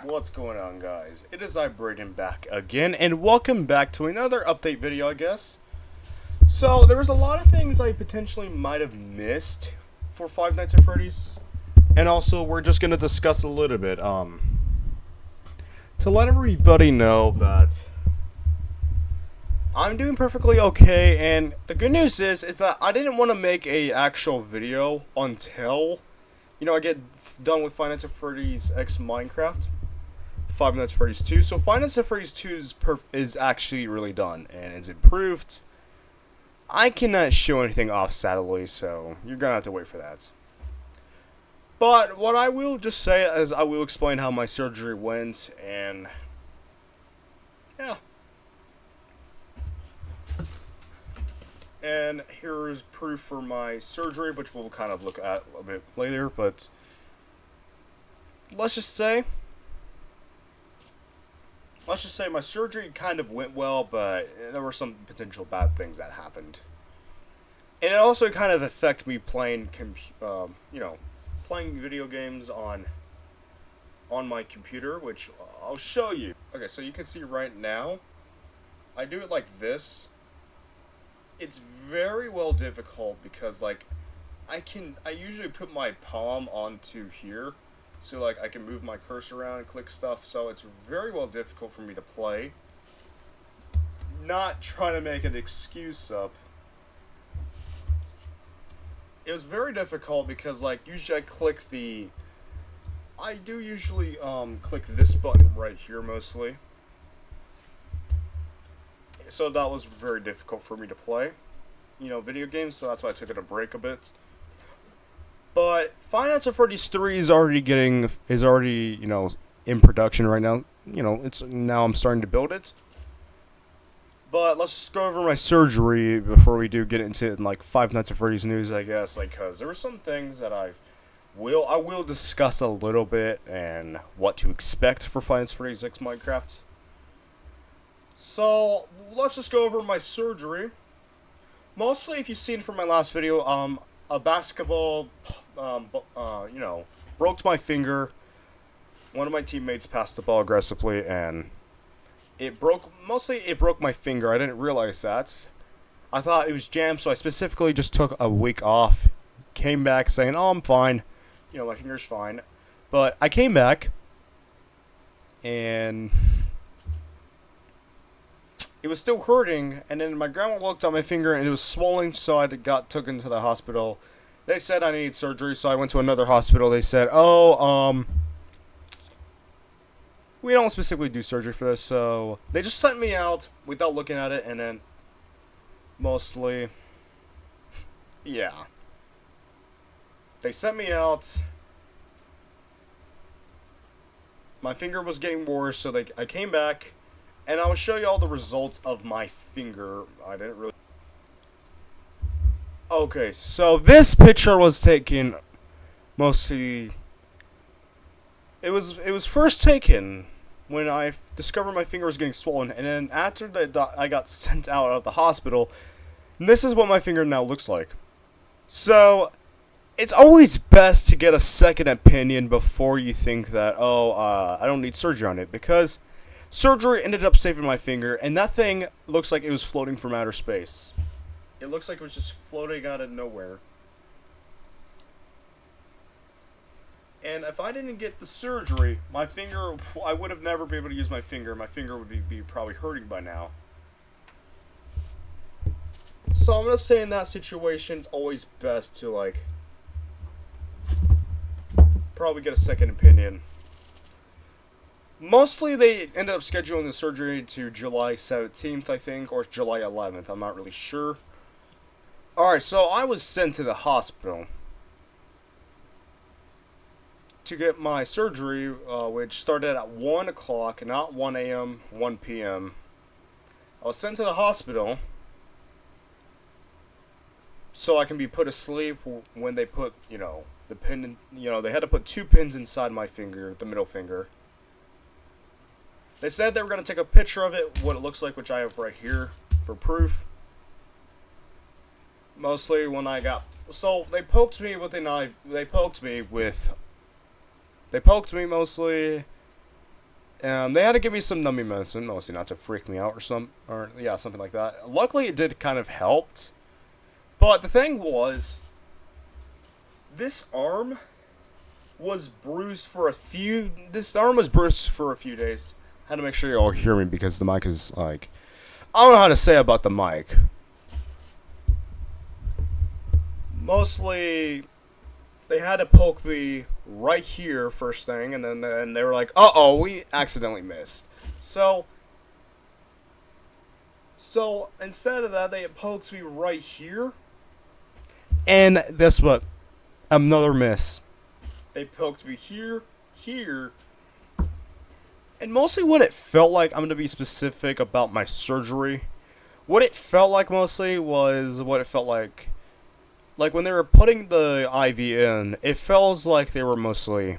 What's going on, guys? It is I, Braden, back again, and welcome back to another update video, I guess. So, there was a lot of things I potentially might have missed for Five Nights at Freddy's, and also we're just going to discuss a little bit, to let everybody know that I'm doing perfectly okay, and the good news is that I didn't want to make a actual video until, I get done with Five Nights at Freddy's X Minecraft. Five Nights at Freddy's 2. So Five Nights at Freddy's 2 is actually really done and it's improved. I cannot show anything off, sadly, so you're gonna have to wait for that. But what I will just say is I will explain how my surgery went, and yeah. And here's proof for my surgery, which we'll kind of look at a little bit later, but let's just say my surgery kind of went well, but there were some potential bad things that happened. And it also kind of affected me playing, playing video games on my computer, which I'll show you. Okay, so you can see right now, I do it like this. It's very well difficult because, like, I usually put my palm onto here. So, like, I can move my cursor around and click stuff, so it's very well difficult for me to play. Not trying to make an excuse up. It was very difficult because, like, usually I do usually click this button right here mostly. So that was very difficult for me to play, video games, so that's why I took it a break a bit. But Five Nights at Freddy's 3 is already in production right now. Now I'm starting to build it. But let's just go over my surgery before we do get into like Five Nights at Freddy's news, I guess, because there were some things that I will discuss a little bit and what to expect for Five Nights at Freddy's X Minecraft. So let's just go over my surgery. Mostly, if you've seen from my last video, a basketball, broke my finger. One of my teammates passed the ball aggressively, and it broke my finger. I didn't realize that. I thought it was jammed, so I specifically just took a week off. Came back saying, "Oh, I'm fine. My finger's fine." But I came back, and it was still hurting, and then my grandma looked at my finger, and it was swollen, so I got taken to the hospital. They said I needed surgery, so I went to another hospital. They said, we don't specifically do surgery for this, so they just sent me out without looking at it, and then mostly, yeah. They sent me out. My finger was getting worse, so I came back. And I will show you all the results of my finger. I didn't really... Okay, so this picture was taken mostly... It was first taken when I discovered my finger was getting swollen. And then after I got sent out of the hospital, this is what my finger now looks like. So, it's always best to get a second opinion before you think that, I don't need surgery on it. Because surgery ended up saving my finger, and that thing looks like it was floating from outer space. It looks like it was just floating out of nowhere. And if I didn't get the surgery, my finger, I would have never been able to use my finger. My finger would be probably hurting by now. So I'm going to say in that situation, it's always best to, probably get a second opinion. Mostly, they ended up scheduling the surgery to July 17th, I think, or July 11th. I'm not really sure. Alright, so I was sent to the hospital to get my surgery, which started at 1 o'clock, not 1 a.m., 1 p.m. I was sent to the hospital so I can be put asleep when they put, the pin, they had to put 2 pins inside my finger, the middle finger. They said they were going to take a picture of it, what it looks like, which I have right here for proof. Mostly when I got... So, they poked me with a knife. They poked me mostly They had to give me some numbing medicine, mostly not to freak me out or yeah, something like that. Luckily, it did kind of helped. But the thing was, this arm was bruised for a few. This arm was bruised for a few days. I had to make sure you all hear me because the mic is like, I don't know how to say about the mic. Mostly, they had to poke me right here first thing, and then they were like, "Uh-oh, we accidentally missed." So instead of that, they poked me right here, and guess what? Another miss. They poked me here, here, and mostly what it felt like. I'm gonna be specific about my surgery. What it felt like mostly was what it felt like. Like when they were putting the IV in, it feels like they were mostly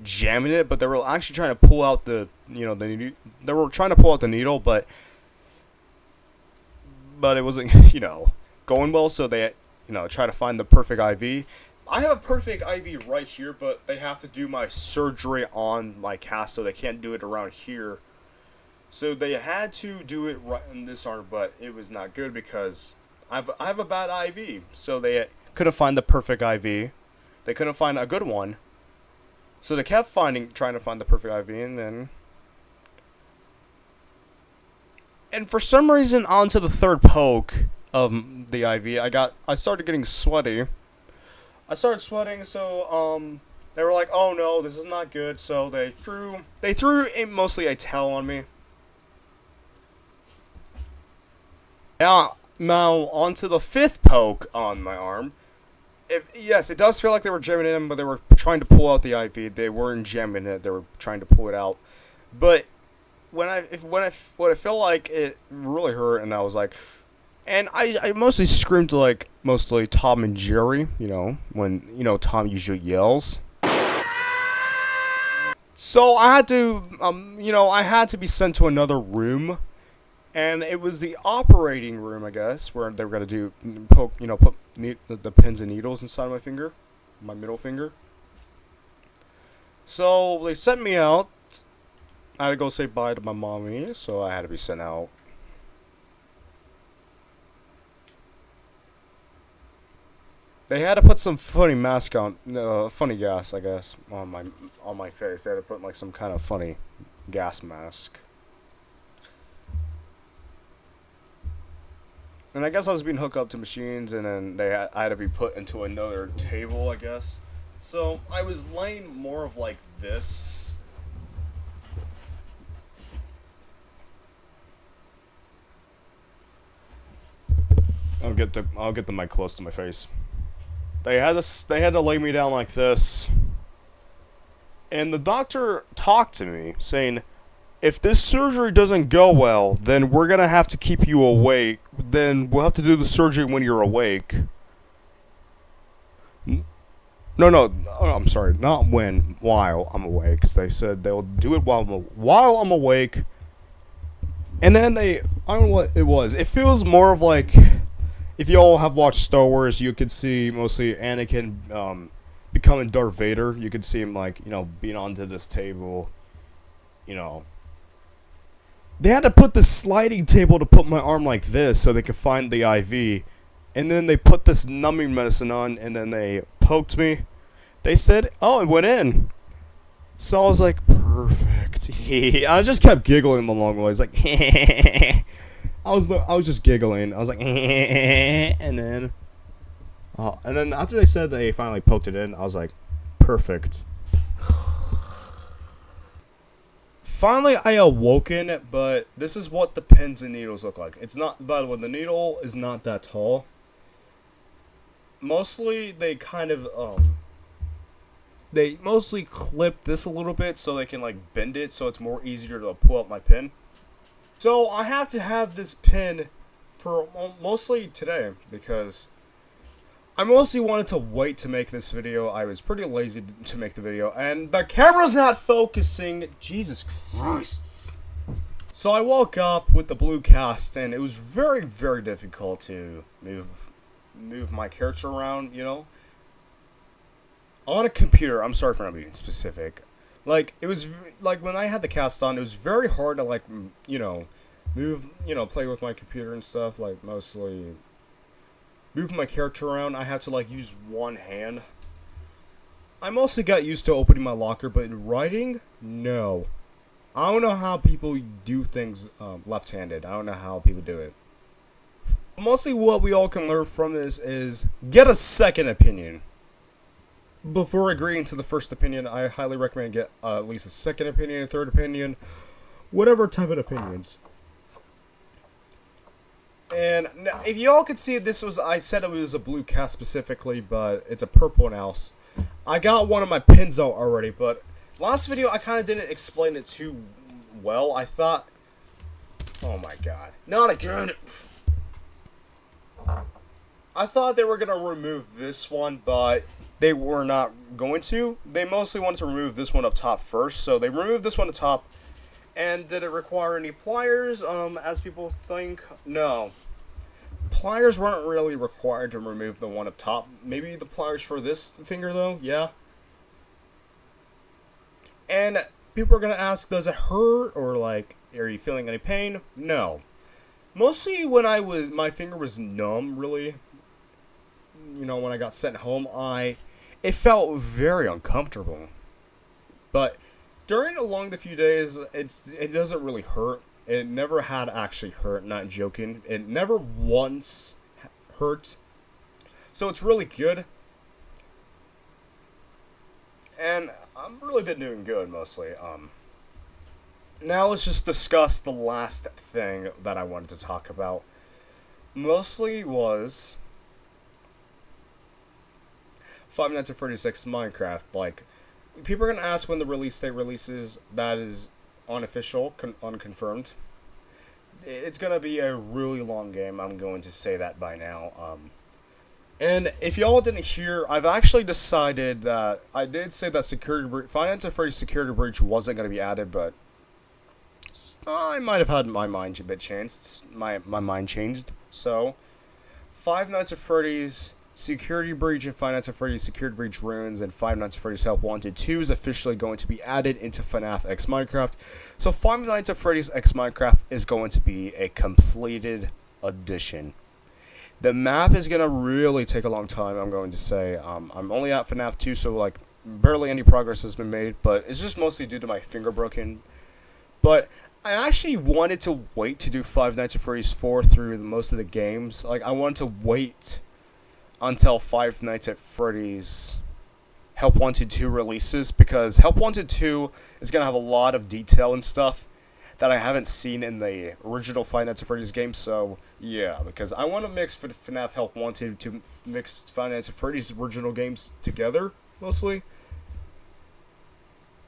jamming it, but they were actually trying to pull out the, they were trying to pull out the needle, but it wasn't, going well. So they, try to find the perfect IV. I have a perfect IV right here, but they have to do my surgery on my cast, so they can't do it around here. So they had to do it right in this arm, but it was not good because I have a bad IV, so they couldn't find the perfect IV. They couldn't find a good one, so they kept trying to find the perfect IV, and for some reason, onto the third poke of the IV, I started getting sweaty. I started sweating, so they were like, "Oh no, this is not good." So they threw mostly a towel on me. Now, onto the fifth poke on my arm. Yes, it does feel like they were jamming it in, but they were trying to pull out the IV. They weren't jamming it; they were trying to pull it out. But what it felt like, it really hurt, and I was like, and I mostly screamed to like mostly Tom and Jerry, when Tom usually yells. So I had to, I had to be sent to another room. And it was the operating room, I guess, where they were gonna put the pins and needles inside my finger, my middle finger. So they sent me out. I had to go say bye to my mommy, so I had to be sent out. They had to put some funny mask on, funny gas, I guess, on my face. They had to put like some kind of funny gas mask. And I guess I was being hooked up to machines, and then I had to be put into another table, I guess. So I was laying more of like this. I'll get the mic close to my face. They had to lay me down like this. And the doctor talked to me, saying, if this surgery doesn't go well, then we're going to have to keep you awake. Then we'll have to do the surgery when you're awake. No, I'm sorry. Not while I'm awake. Because they said they'll do it while I'm awake. And then I don't know what it was. It feels more of like, if you all have watched Star Wars, you could see mostly Anakin becoming Darth Vader. You could see him like, being onto this table, They had to put this sliding table to put my arm like this so they could find the IV. And then they put this numbing medicine on, and then they poked me. They said, "Oh, it went in." So I was like, perfect. I just kept giggling along the way. It's like, I was just giggling. I was like, and then after they said they finally poked it in, I was like, perfect. Finally, I awoken, but this is what the pins and needles look like. It's not, by the way, the needle is not that tall. Mostly, they kind of, they mostly clip this a little bit so they can, like, bend it so it's more easier to pull out my pin. So, I have to have this pin for mostly today because I mostly wanted to wait to make this video. I was pretty lazy to make the video, and the camera's not focusing. Jesus Christ. So I woke up with the blue cast, and it was very, very difficult to move my character around, On a computer. I'm sorry for not being specific. Like it was like when I had the cast on, it was very hard to like move, play with my computer and stuff. Like mostly move my character around. I had to like use one hand. I mostly got used to opening my locker, but in writing, no. I don't know how people do things left-handed. I don't know how people do it. Mostly what we all can learn from this is get a second opinion. Before agreeing to the first opinion, I highly recommend get at least a second opinion, a third opinion, whatever type of opinions. And now, if y'all could see, I said it was a blue cast specifically, but it's a purple now. I got one of my pins out already, but last video I kind of didn't explain it too well. I thought, oh my god, not again. I thought they were going to remove this one, but they were not going to. They mostly wanted to remove this one up top first, so they removed this one up top. And did it require any pliers, as people think? No. Pliers weren't really required to remove the one up top. Maybe the pliers for this finger, though? Yeah. And people are going to ask, does it hurt? Or, like, are you feeling any pain? No. Mostly when my finger was numb, really. When I got sent home, it felt very uncomfortable. But along the few days, it doesn't really hurt. It never had actually hurt, not joking. It never once hurt. So it's really good. And I've really been doing good, mostly. Now let's just discuss the last thing that I wanted to talk about. Mostly was Five Nights at Freddy's X Minecraft. Like, people are going to ask when the release date releases. That is unofficial, unconfirmed. It's going to be a really long game. I'm going to say that by now. And if y'all didn't hear, I've actually decided that I did say that Five Nights at Freddy's Security Breach wasn't going to be added, but I might have had my mind a bit changed. My mind changed. So, Five Nights at Freddy's Security Breach and Five Nights at Freddy's Security Breach Ruins and Five Nights at Freddy's Help Wanted 2 is officially going to be added into Fnaf X Minecraft. So Five Nights at Freddy's X Minecraft is going to be a completed edition. The map is going to really take a long time, I'm going to say. I'm only at Fnaf 2, so like barely any progress has been made, but it's just mostly due to my finger broken. But I actually wanted to wait to do Five Nights at Freddy's 4 through most of the games. Like, I wanted to wait until Five Nights at Freddy's Help Wanted 2 releases, because Help Wanted 2 is going to have a lot of detail and stuff that I haven't seen in the original Five Nights at Freddy's game, so yeah, because I want to mix FNAF Help Wanted to mix Five Nights at Freddy's original games together, mostly.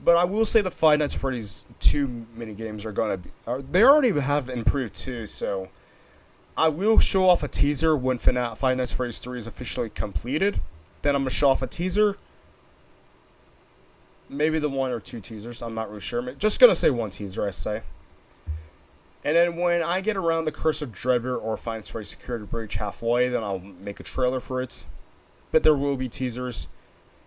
But I will say the Five Nights at Freddy's 2 minigames are going to be, they already have improved too, so I will show off a teaser when Five Nights at Freddy's 3 is officially completed. Then I'm going to show off a teaser. Maybe the 1 or 2 teasers, I'm not really sure. Just going to say 1 teaser, I say. And then when I get around the Curse of Dreadbeard or Five Nights at Freddy's Security Breach halfway, then I'll make a trailer for it. But there will be teasers.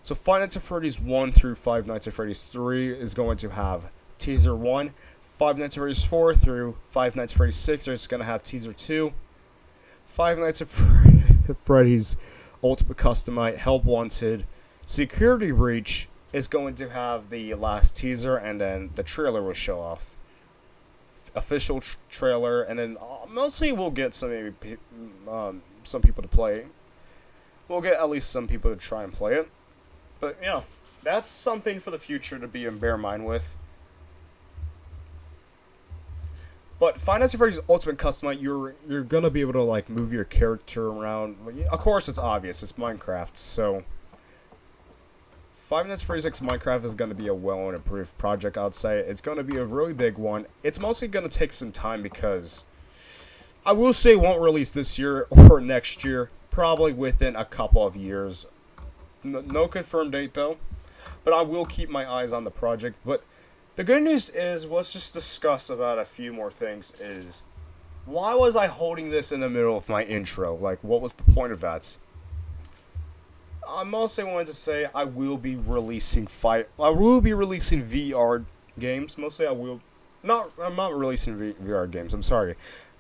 So Five Nights at Freddy's 1 through Five Nights at Freddy's 3 is going to have teaser 1. Five Nights at Freddy's 4 through Five Nights at Freddy's 6 is going to have teaser 2. Five Nights at Freddy's Ultimate Customite Help Wanted Security Breach is going to have the last teaser, and then the trailer will show off. Official trailer, and then mostly we'll get some people to play. We'll get at least some people to try and play it. But, that's something for the future to be in bear mind with. But Five Nights at Freddy's Ultimate Customite, you're gonna be able to like move your character around. Of course, it's obvious. It's Minecraft, so Five Nights at Freddy's X Minecraft is gonna be a well and improved project. I'd say it's gonna be a really big one. It's mostly gonna take some time because I will say it won't release this year or next year. Probably within a couple of years. No confirmed date though, but I will keep my eyes on the project. But the good news is, let's just discuss about a few more things, is why was I holding this in the middle of my intro? Like, what was the point of that? I mostly wanted to say I will be releasing VR games. Mostly I will not. I'm not releasing VR games. I'm sorry.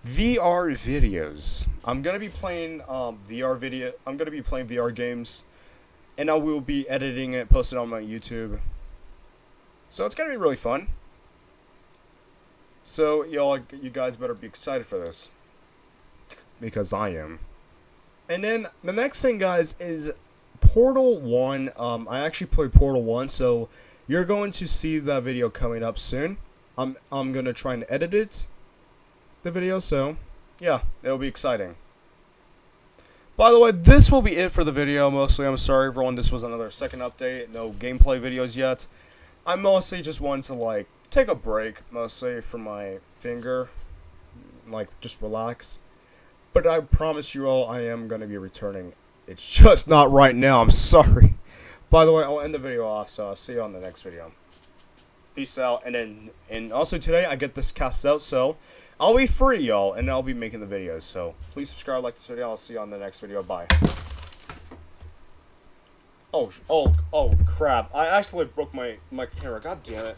VR videos. I'm gonna be playing VR video. I'm gonna be playing VR games, and I will be editing it, posting it on my YouTube. So it's gonna be really fun. So you guys better be excited for this, because I am. And then the next thing, guys, is Portal 1. I actually played Portal 1, so you're going to see that video coming up soon. I'm gonna try and edit the video, so yeah, it'll be exciting. By the way, this will be it for the video. Mostly, I'm sorry everyone, this was another second update. No gameplay videos yet. I mostly just wanted to like take a break, mostly from my finger, like just relax. But I promise you all, I am gonna be returning. It's just not right now. I'm sorry. By the way, I'll end the video off, so I'll see you on the next video. Peace out. And also today I get this cast out, so I'll be free, y'all, and I'll be making the videos. So please subscribe, like this video. I'll see you on the next video. Bye. Oh crap! I actually broke my camera. God damn it.